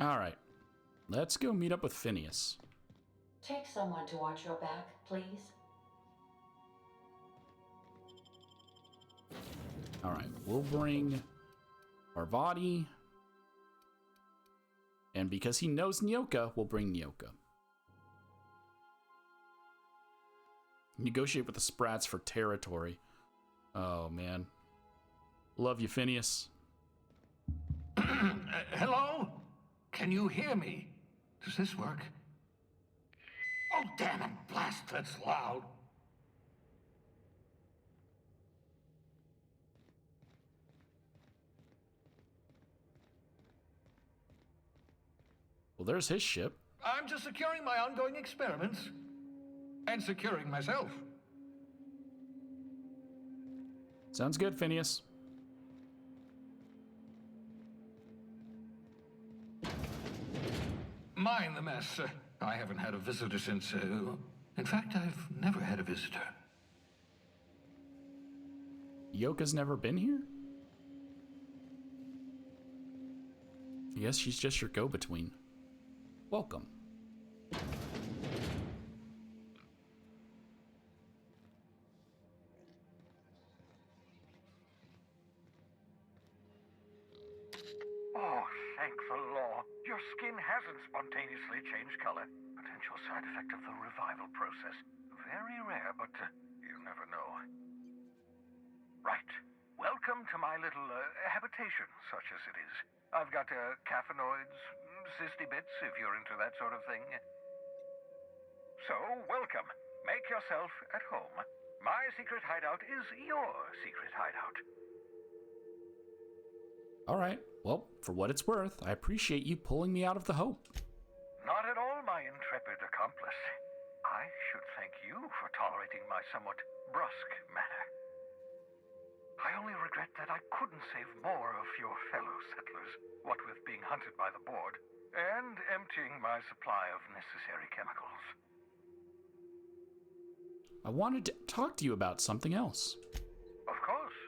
Alright. Let's go meet up with Phineas. Take someone to watch your back, please. Alright, we'll bring Parvati. And because he knows Nyoka, we'll bring Nyoka. Negotiate with the Sprats for territory. Oh, man. Love you, Phineas. Hello? Can you hear me? Does this work? Oh, damn it, blast, that's loud. Well, there's his ship. I'm just securing my ongoing experiments. And securing myself. Sounds good, Phineas. Mind the mess. I haven't had a visitor since... in fact, I've never had a visitor. Yoka's never been here? I guess she's just your go-between. Welcome. Oh, thank the law. Your skin hasn't spontaneously changed color. Potential side effect of the revival process. Very rare, but you never know. Right. Welcome to my little habitation, such as it is. I've got caffeinoids, cysty bits, if you're into that sort of thing. So, welcome. Make yourself at home. My secret hideout is your secret hideout. Alright, well, for what it's worth, I appreciate you pulling me out of the Hope. Not at all, my intrepid accomplice. I should thank you for tolerating my somewhat brusque manner. I only regret that I couldn't save more of your fellow settlers, what with being hunted by the board, and emptying my supply of necessary chemicals. I wanted to talk to you about something else. Of course.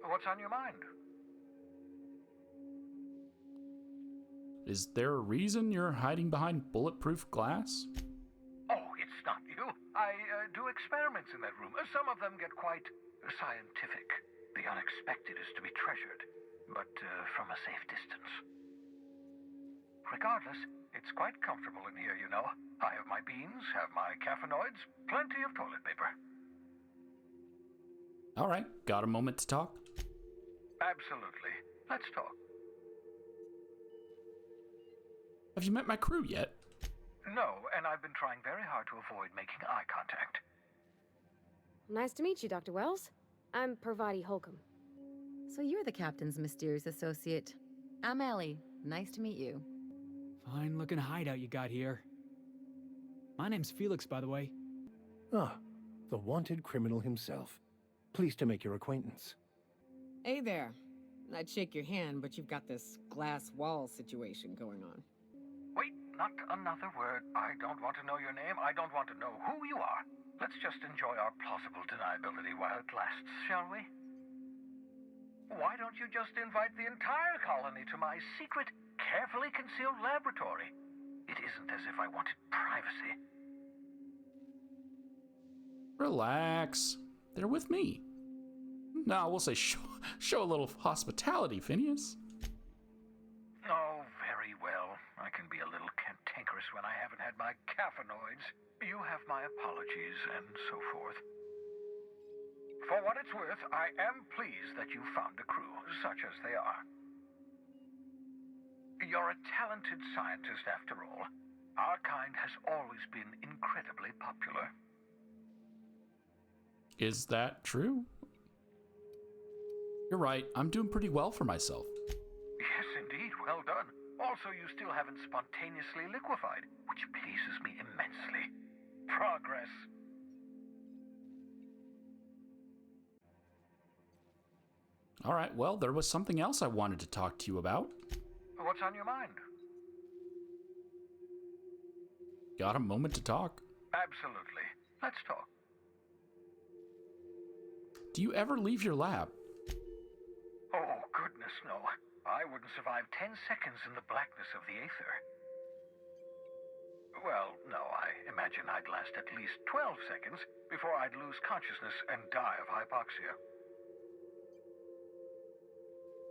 What's on your mind? Is there a reason you're hiding behind bulletproof glass? Oh, it's not you. I do experiments in that room. Some of them get quite scientific. The unexpected is to be treasured, but from a safe distance. Regardless, it's quite comfortable in here, you know. I have my beans, have my caffeinoids, plenty of toilet paper. All right, got a moment to talk? Absolutely. Let's talk. Have you met my crew yet? No, and I've been trying very hard to avoid making eye contact. Nice to meet you, Dr. Wells. I'm Parvati Holcomb. So you're the captain's mysterious associate. I'm Ellie. Nice to meet you. Fine-looking hideout you got here. My name's Felix, by the way. Ah, the wanted criminal himself. Pleased to make your acquaintance. Hey there. I'd shake your hand, but you've got this glass wall situation going on. Wait, not another word. I don't want to know your name. I don't want to know who you are. Let's just enjoy our plausible deniability while it lasts, shall we? Why don't you just invite the entire colony to my secret, carefully concealed laboratory? It isn't as if I wanted privacy. Relax. They're with me. No, we'll say show a little hospitality, Phineas. Oh, very well. I can be a little cantankerous when I haven't had my caffeinoids. You have my apologies, and so forth. For what it's worth, I am pleased that you found a crew, such as they are. You're a talented scientist, after all. Our kind has always been incredibly popular. Is that true? You're right, I'm doing pretty well for myself. Yes, indeed, well done. Also, you still haven't spontaneously liquefied, which pleases me immensely. Progress. All right, well, there was something else I wanted to talk to you about. What's on your mind? Got a moment to talk? Absolutely. Let's talk. Do you ever leave your lab? Oh, goodness, no. I wouldn't survive 10 seconds in the blackness of the aether. Well, no, I imagine I'd last at least 12 seconds before I'd lose consciousness and die of hypoxia.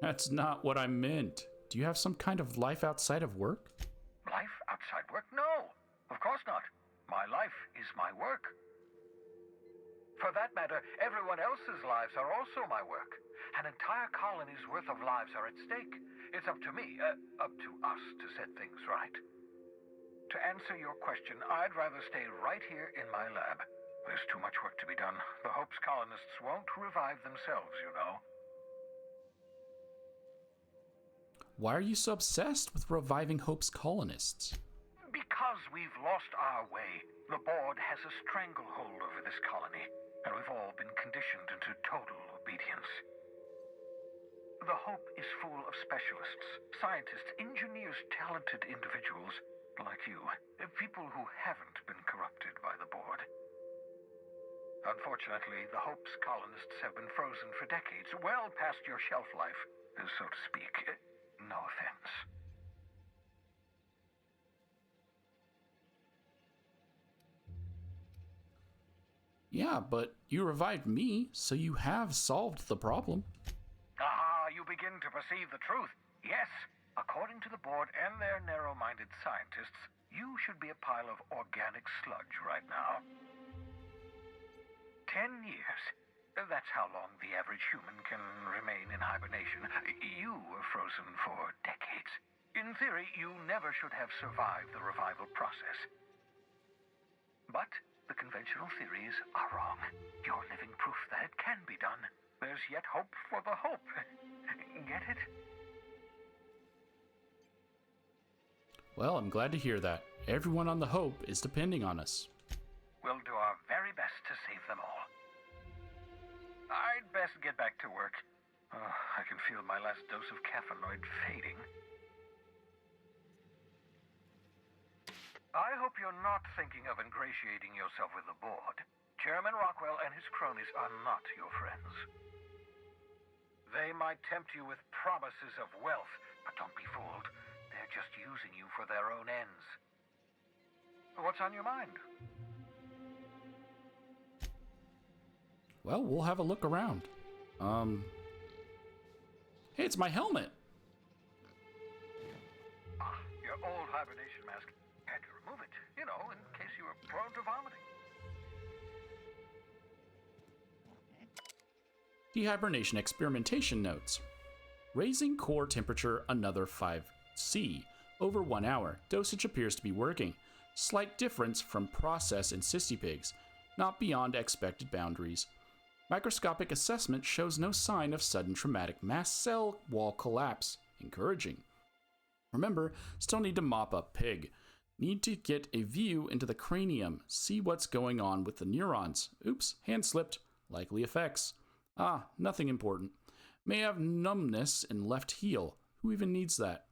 That's not what I meant. Do you have some kind of life outside of work? Life outside work? No, of course not. My life is my work. For that matter, everyone else's lives are also my work. An entire colony's worth of lives are at stake. It's up to me, up to us to set things right. To answer your question, I'd rather stay right here in my lab. There's too much work to be done. The Hope's colonists won't revive themselves, you know. Why are you so obsessed with reviving Hope's colonists? Because we've lost our way. The board has a stranglehold over this colony, and we've all been conditioned into total obedience. The Hope is full of specialists, scientists, engineers, talented individuals like you, people who haven't been corrupted by the board. Unfortunately, the Hope's colonists have been frozen for decades, well past your shelf life, so to speak. No offense. Yeah, but you revived me, so you have solved the problem. Ah, you begin to perceive the truth. Yes, according to the board and their narrow-minded scientists, you should be a pile of organic sludge right now. 10 years. That's how long the average human can remain in hibernation. You were frozen for decades. In theory, you never should have survived the revival process. But the conventional theories are wrong. You're living proof that it can be done. There's yet hope for the Hope. Get it? Well, I'm glad to hear that. Everyone on the Hope is depending on us. We'll do our very best to save them all. I'd best get back to work. I can feel my last dose of caffeinoid fading. I hope you're not thinking of ingratiating yourself with the board. Chairman Rockwell and his cronies are not your friends. They might tempt you with promises of wealth, but don't be fooled. They're just using you for their own ends. What's on your mind? Well, we'll have a look around. Hey, it's my helmet. Ah, your old hibernation mask. Had to remove it, you know, in case you were prone to vomiting. Dehibernation experimentation notes. Raising core temperature another 5C over 1 hour. Dosage appears to be working. Slight difference from process in cystipigs, not beyond expected boundaries. Microscopic assessment shows no sign of sudden traumatic mast cell wall collapse. Encouraging. Remember, still need to mop up pig. Need to get a view into the cranium, see what's going on with the neurons. Oops, hand slipped. Likely effects. Ah, nothing important. May have numbness in left heel. Who even needs that?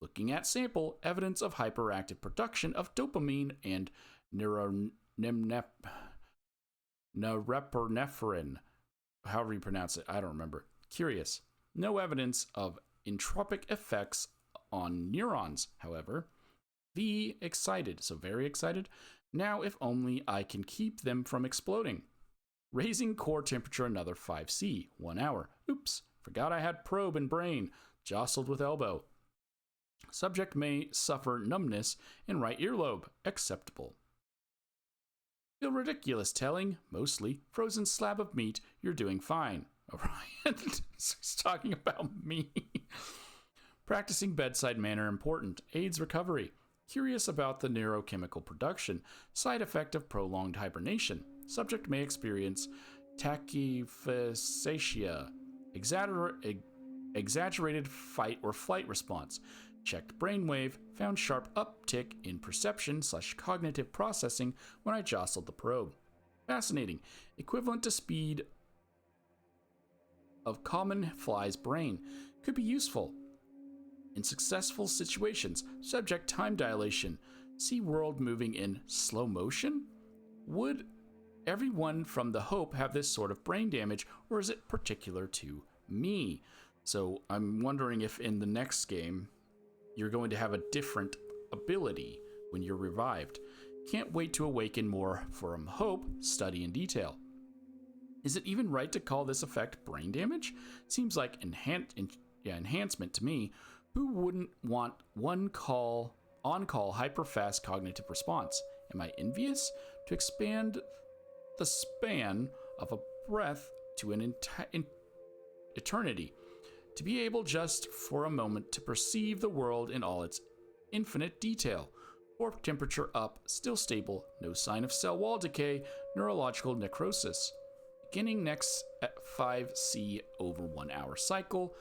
Looking at sample, evidence of hyperactive production of dopamine and norepinephrine. However you pronounce it, I don't remember. Curious. No evidence of entropic effects on neurons, however. V, excited, so very excited. Now if only I can keep them from exploding. Raising core temperature another 5C, 1 hour. Oops, forgot I had probe in brain. Jostled with elbow. Subject may suffer numbness in right earlobe. Acceptable. Feel ridiculous telling, mostly, frozen slab of meat, you're doing fine. Orion is talking about me. Practicing bedside manner important. Aids recovery. Curious about the neurochemical production. Side effect of prolonged hibernation. Subject may experience tachyphysacia. Exaggerated fight or flight response. Checked brainwave, found sharp uptick in perception/cognitive processing when I jostled the probe. Fascinating. Equivalent to speed of common fly's brain. Could be useful. In successful situations, subject time dilation. See world moving in slow motion? Would everyone from the Hope have this sort of brain damage, or is it particular to me? So I'm wondering if in the next game, you're going to have a different ability when you're revived. Can't wait to awaken more from hope, study in detail. Is it even right to call this effect brain damage? Seems like enhancement to me. Who wouldn't want on-call hyper-fast cognitive response? Am I envious? To expand the span of a breath to an eternity. To be able just for a moment to perceive the world in all its infinite detail. Core temperature up, still stable, no sign of cell wall decay, neurological necrosis. Beginning next at 5C over 1 hour cycle.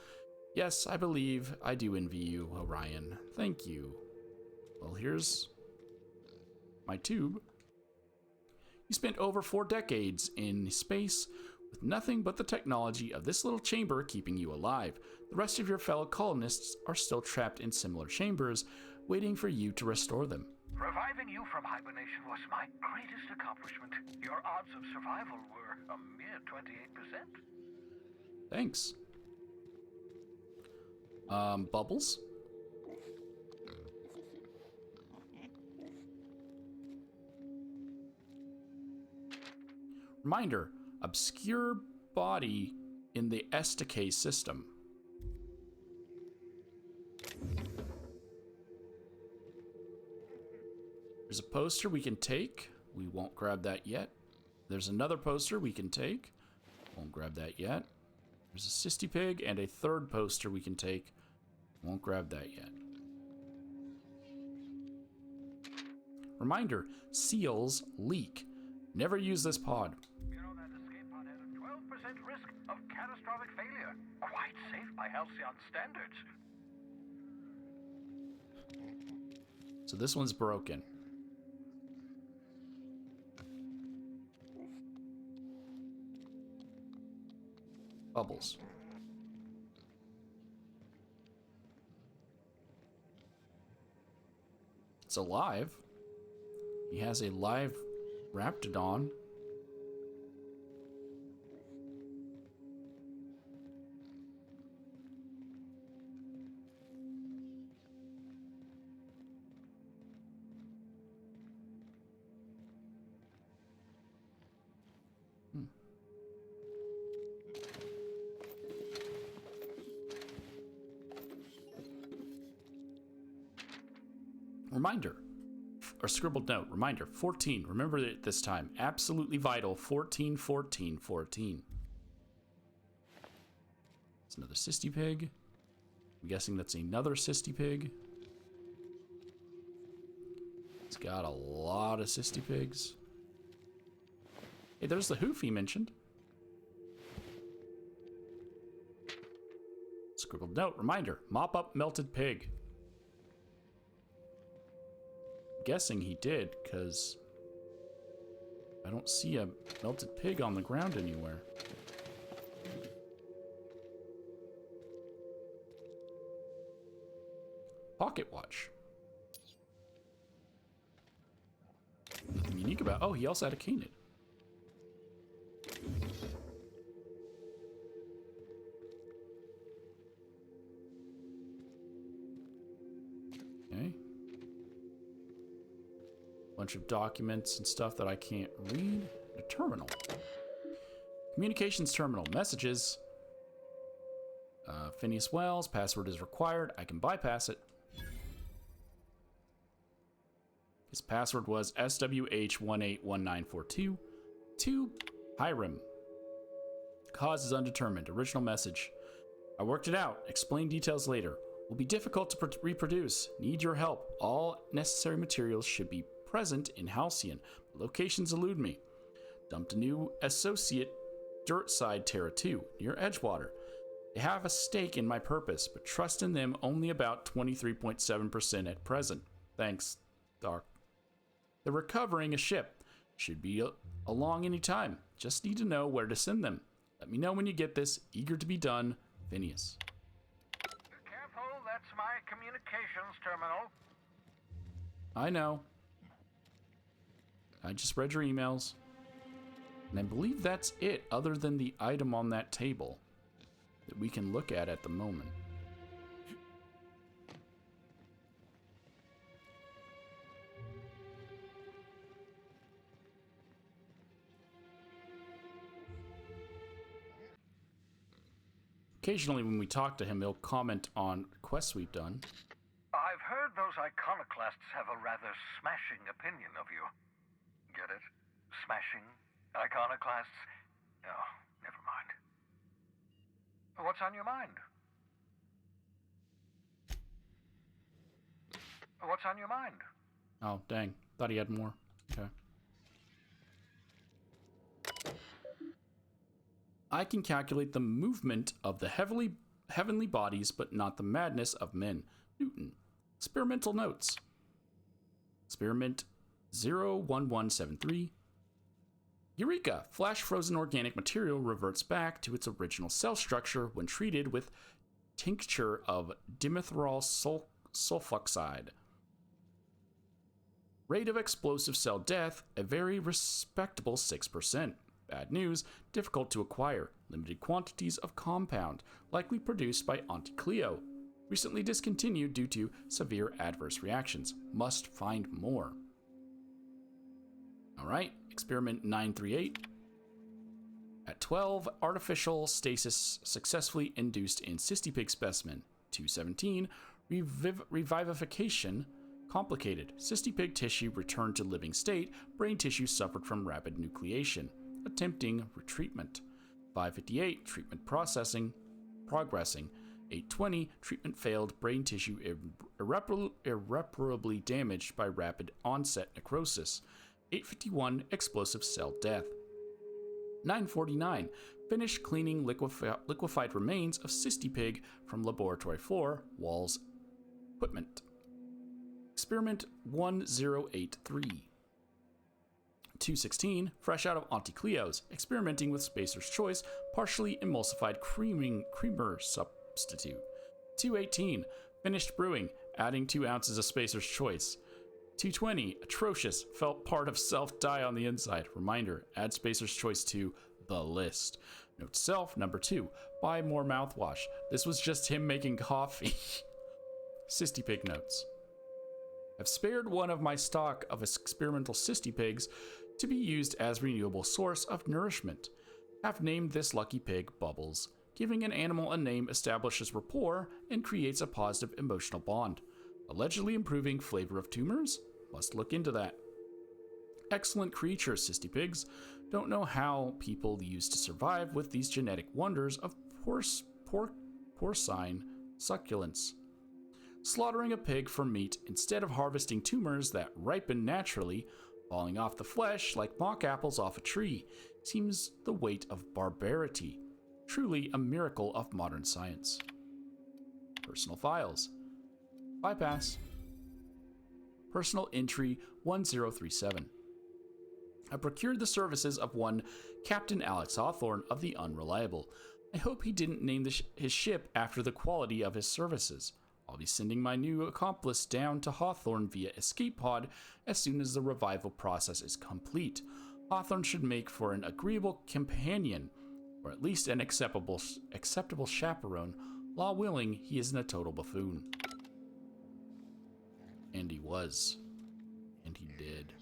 Yes, I believe I do envy you, Orion. Thank you. Well, here's my tube. You spent over 4 decades in space with nothing but the technology of this little chamber keeping you alive. The rest of your fellow colonists are still trapped in similar chambers, waiting for you to restore them. Reviving you from hibernation was my greatest accomplishment. Your odds of survival were a mere 28%. Thanks. Bubbles? Reminder, obscure body in the SDK system. There's a poster we can take. We won't grab that yet. There's another poster we can take. Won't grab that yet. There's a Sisty Pig and a third poster we can take. Won't grab that yet. Reminder, seals leak. Never use this pod. You know that escape pod had a 12% risk of catastrophic failure. Quite safe by Halcyon standards. So this one's broken. Bubbles. It's alive. He has a live Raptidon. Reminder, or scribbled note, reminder, 14, remember it this time, absolutely vital, 14, 14, 14. It's another Sisty Pig. I'm guessing that's another Sisty Pig. It's got a lot of Sisty Pigs. Hey, there's the hoof he mentioned. Scribbled note, reminder, mop up melted pig. Guessing he did, because I don't see a melted pig on the ground anywhere. Pocket watch. Nothing unique about. Oh, he also had a canid. Okay. Bunch of documents and stuff that I can't read. A terminal. Communications terminal. Messages. Phineas Wells. Password is required. I can bypass it. His password was SWH181942. 2. Hiram. Cause is undetermined. Original message. I worked it out. Explain details later. Will be difficult to reproduce. Need your help. All necessary materials should be present in Halcyon. Locations elude me. Dumped a new associate dirt side Terra 2 near Edgewater. They have a stake in my purpose, but trust in them only about 23.7% at present. Thanks, Doc. They're recovering a ship. Should be along any time. Just need to know where to send them. Let me know when you get this. Eager to be done, Phineas. Careful, that's my communications terminal. I know. I just read your emails. And I believe that's it, other than the item on that table. that we can look at the moment. Occasionally when we talk to him, he'll comment on quests we've done. I've heard those iconoclasts have a rather smashing opinion of you. Get it? Smashing? Iconoclasts? Oh, never mind. What's on your mind? What's on your mind? Oh, dang. Thought he had more. Okay. I can calculate the movement of the heavenly bodies, but not the madness of men. Newton. Experimental notes. Experiment 01173. Eureka! Flash frozen organic material reverts back to its original cell structure when treated with tincture of dimethyl sulfoxide. Rate of explosive cell death, a very respectable 6%. Bad news, difficult to acquire. Limited quantities of compound, likely produced by Auntie Cleo. Recently discontinued due to severe adverse reactions. Must find more. Alright, experiment 938. At 12, artificial stasis successfully induced in cystipig specimen. 217, revivification complicated. Cystipig tissue returned to living state. Brain tissue suffered from rapid nucleation. Attempting retreatment. 558, treatment processing, progressing. 820, treatment failed, brain tissue irreparably damaged by rapid onset necrosis. 851, explosive cell death. 949, finished cleaning liquefied remains of cystipig from laboratory floor, walls, equipment. Experiment 1083. 216, fresh out of Auntie Cleo's, experimenting with Spacer's Choice, partially emulsified creamer substitute. 218, finished brewing, adding 2 ounces of Spacer's Choice. 220, atrocious, felt part of self die on the inside. Reminder, add Spacer's Choice to the list. Note to self, number 2, buy more mouthwash. This was just him making coffee. Cystipig notes. I've spared one of my stock of experimental cystipigs to be used as renewable source of nourishment. I've named this lucky pig Bubbles. Giving an animal a name establishes rapport and creates a positive emotional bond. Allegedly improving flavor of tumors? Must look into that. Excellent creatures, cystipigs. Don't know how people used to survive with these genetic wonders of porcine succulence. Slaughtering a pig for meat instead of harvesting tumors that ripen naturally, falling off the flesh like mock apples off a tree, seems the weight of barbarity. Truly a miracle of modern science. Personal files. Bypass. Personal entry 1037. I procured the services of one Captain Alex Hawthorne of the Unreliable. I hope he didn't name his ship after the quality of his services. I'll be sending my new accomplice down to Hawthorne via escape pod as soon as the revival process is complete. Hawthorne should make for an agreeable companion, or at least an acceptable chaperone. Law willing, he isn't a total buffoon. And he was. And he did.